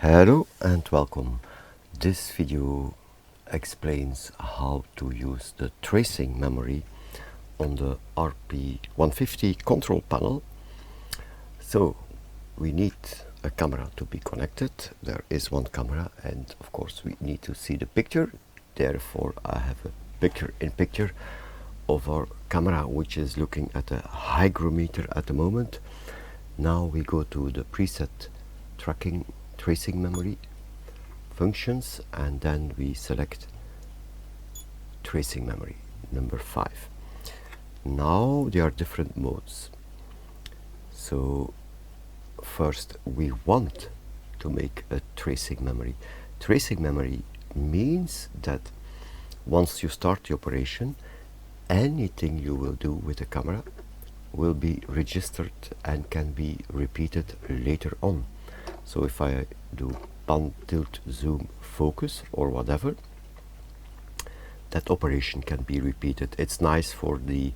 Hello and welcome. This video explains how to use the tracing memory on the RP150 control panel. So we need a camera to be connected. There is one camera and of course we need to see the picture. Therefore I have a picture-in-picture of our camera which is looking at a hygrometer at the moment. Now we go to the preset tracing memory functions and then we select tracing memory number 5. Now there are different modes. So first we want to make a tracing memory. Tracing memory means that once you start the operation, anything you will do with the camera will be registered and can be repeated later on. So if I do pan, tilt, zoom, focus or whatever, that operation can be repeated. It's nice for the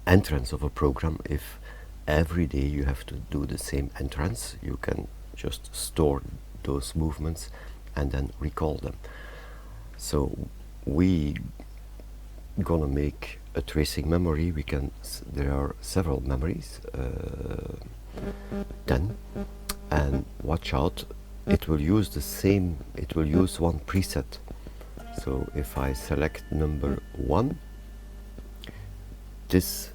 entrance of a program. If every day you have to do the same entrance, you can just store those movements and then recall them. So we gonna make a tracing memory. There are several memories, 10, and watch out, it will use one preset. So if I select number 1, this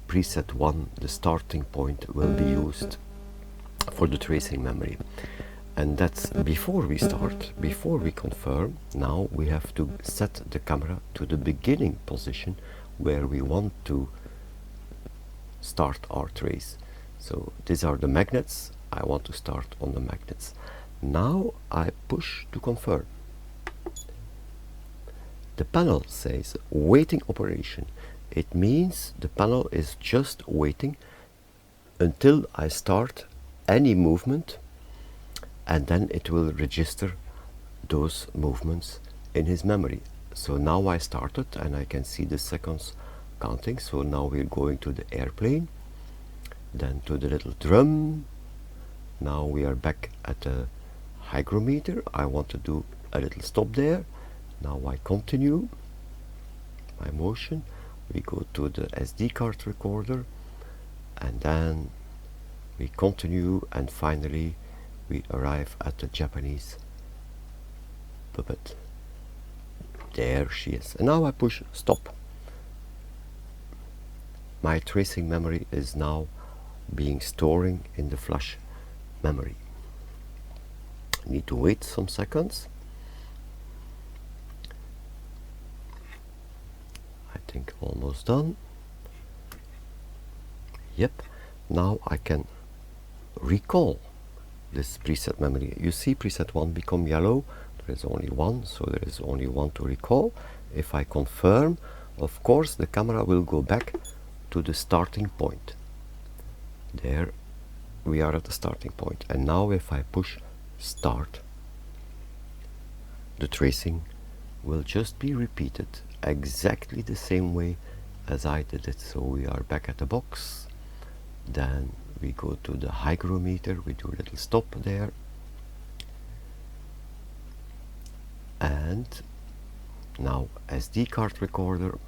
preset 1, the starting point, will be used for the tracing memory. And that's before we start, before we confirm. Now we have to set the camera to the beginning position where we want to start our trace. So these are the magnets. I want to start on the magnets. Now I push to confirm. The panel says waiting operation. It means the panel is just waiting until I start any movement, and then it will register those movements in his memory. So now I started and I can see the seconds counting. So now we're going to the airplane, then to the little drum. Now we are back at the hygrometer. I want to do a little stop there. Now I continue my motion. We go to the SD card recorder and then we continue, and finally we arrive at the Japanese puppet. There she is. And now I push stop. My tracing memory is now being storing in the flash memory. I need to wait some seconds. I think almost done. Yep. Now I can recall this preset memory. You see preset 1 become yellow. There is only one, so there is only one to recall. If I confirm, of course the camera will go back to the starting point. There we are at the starting point. And now if I push start, the tracing will just be repeated exactly the same way as I did it. So we are back at the box. Then we go to the hygrometer, we do a little stop there, and now SD card recorder.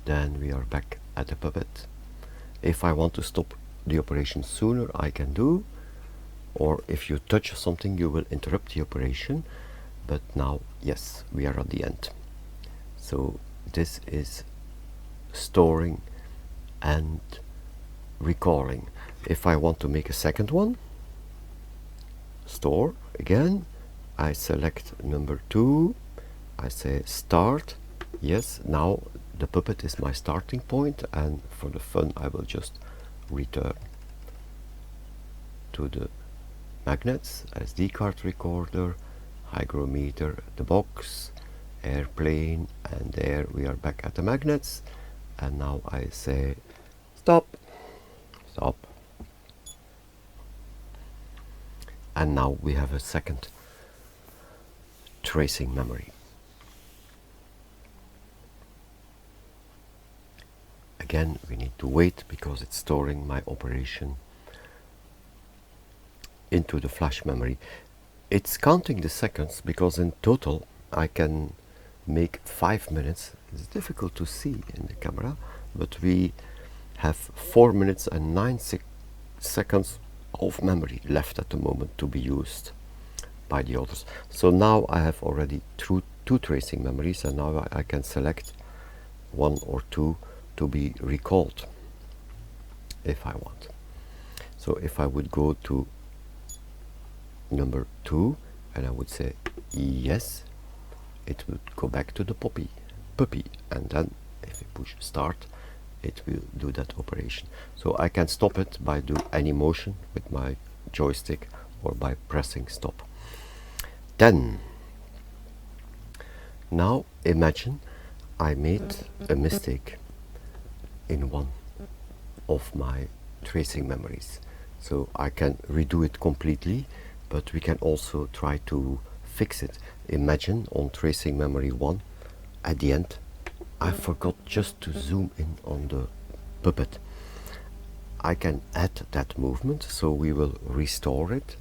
Then we are back at the puppet. If I want to stop the operation sooner, I can do, or if you touch something you will interrupt the operation. But now, yes, we are at the end. So this is storing and recalling. If I want to make a second one, store again, I select number 2, I say start. Yes, now the puppet is my starting point, and for the fun I will just return to the magnets, SD card recorder, hygrometer, the box, airplane, and there we are back at the magnets. And now I say stop, stop, and now we have a second tracing memory. Again, we need to wait because it's storing my operation into the flash memory. It's counting the seconds because in total I can make 5 minutes. It's difficult to see in the camera, but we have 4 minutes and 9 seconds of memory left at the moment to be used by the others. So now I have already two tracing memories, and now I can select one or two to be recalled if I want. So if I would go to number 2 and I would say yes, it would go back to the puppy, and then if I push start, it will do that operation. So I can stop it by do any motion with my joystick or by pressing stop. Then now imagine I made a mistake in one of my tracing memories. So I can redo it completely, but we can also try to fix it. Imagine on tracing memory 1, at the end, I forgot just to zoom in on the puppet. I can add that movement, so we will restore it,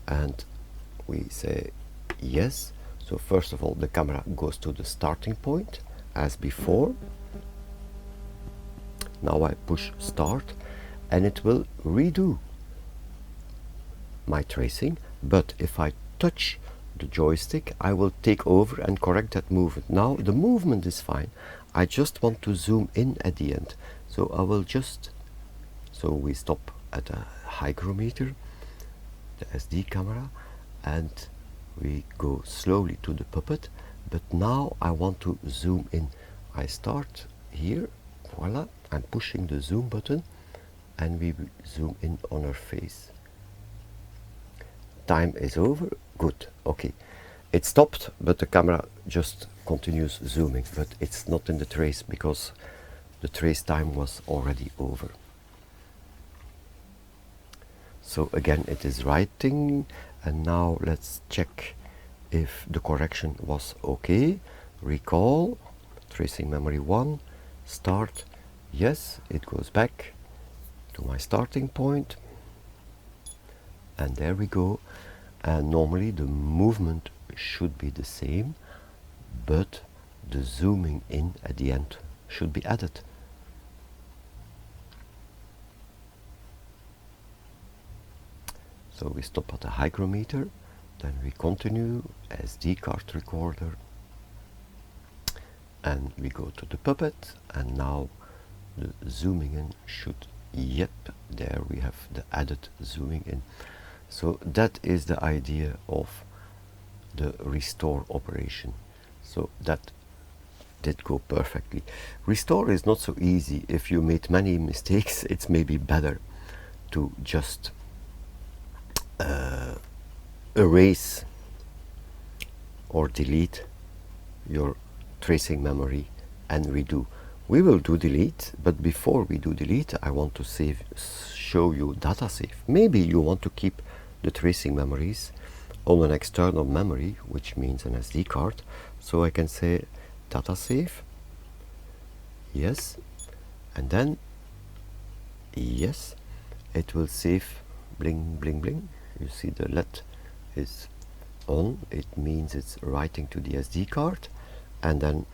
and we say yes. So first of all, the camera goes to the starting point as before. Now I push start, and it will redo my tracing, but if I touch the joystick, I will take over and correct that movement. Now the movement is fine, I just want to zoom in at the end, so I will just, so we stop at a hygrometer, the SD camera, and we go slowly to the puppet, but now I want to zoom in. I start here, voila, I'm pushing the zoom button, and we zoom in on her face. Time is over, good, okay. It stopped, but the camera just continues zooming, but it's not in the trace because the trace time was already over. So again, it is writing, and now let's check if the correction was okay. Recall, tracing memory 1, start, yes, it goes back to my starting point, and there we go. And normally the movement should be the same, but the zooming in at the end should be added. So we stop at the hygrometer, then we continue SD card recorder, and we go to the puppet, and now the zooming in should, yep, there we have the added zooming in. So that is the idea of the restore operation. So that did go perfectly. Restore is not so easy. If you made many mistakes, it's maybe better to just erase or delete your tracing memory and redo. We will do delete, but before we do delete, I want to show you data save. Maybe you want to keep the tracing memories on an external memory, which means an SD card. So I can say data save, yes, and then yes, it will save, bling bling bling. You see the LED is on, it means it's writing to the SD card, and then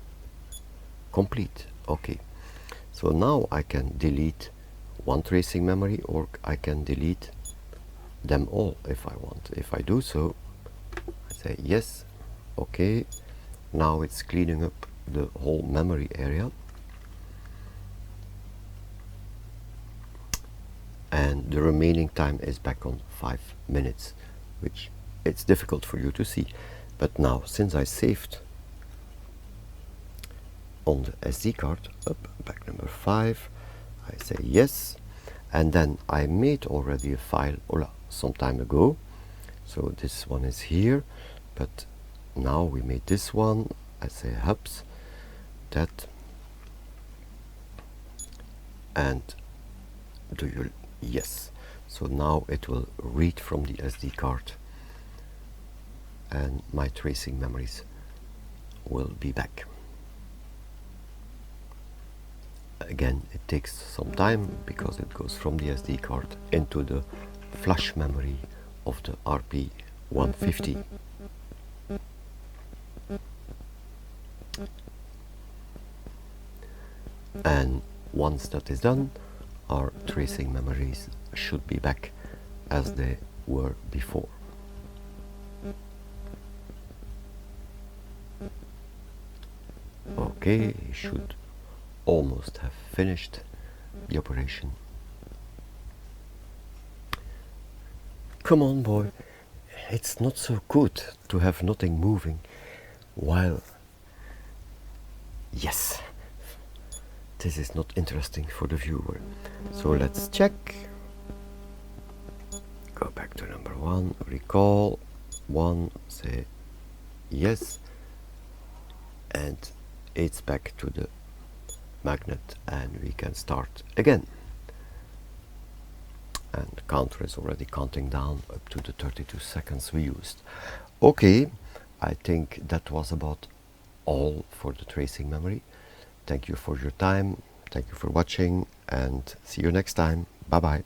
complete. Okay, so now I can delete one tracing memory, or I can delete them all if I want. If I do so, I say yes, okay. Now it's cleaning up the whole memory area, and the remaining time is back on 5 minutes, which it's difficult for you to see. But now, since I saved on the SD card, up, back number 5, I say yes, and then I made already a file some time ago, so this one is here, but now we made this one. I say hubs, that, and do you, yes. So now it will read from the SD card, and my tracing memories will be back. Again, it takes some time because it goes from the SD card into the flash memory of the RP150. And once that is done, our tracing memories should be back as they were before. Okay, you should almost have finished the operation. Come on, boy, it's not so good to have nothing moving while... Yes, this is not interesting for the viewer. So let's check. Go back to number 1, recall 1, say yes, and it's back to the magnet, and we can start again. And the counter is already counting down up to the 32 seconds we used. Okay, I think that was about all for the tracing memory. Thank you for your time, thank you for watching, and see you next time. Bye bye.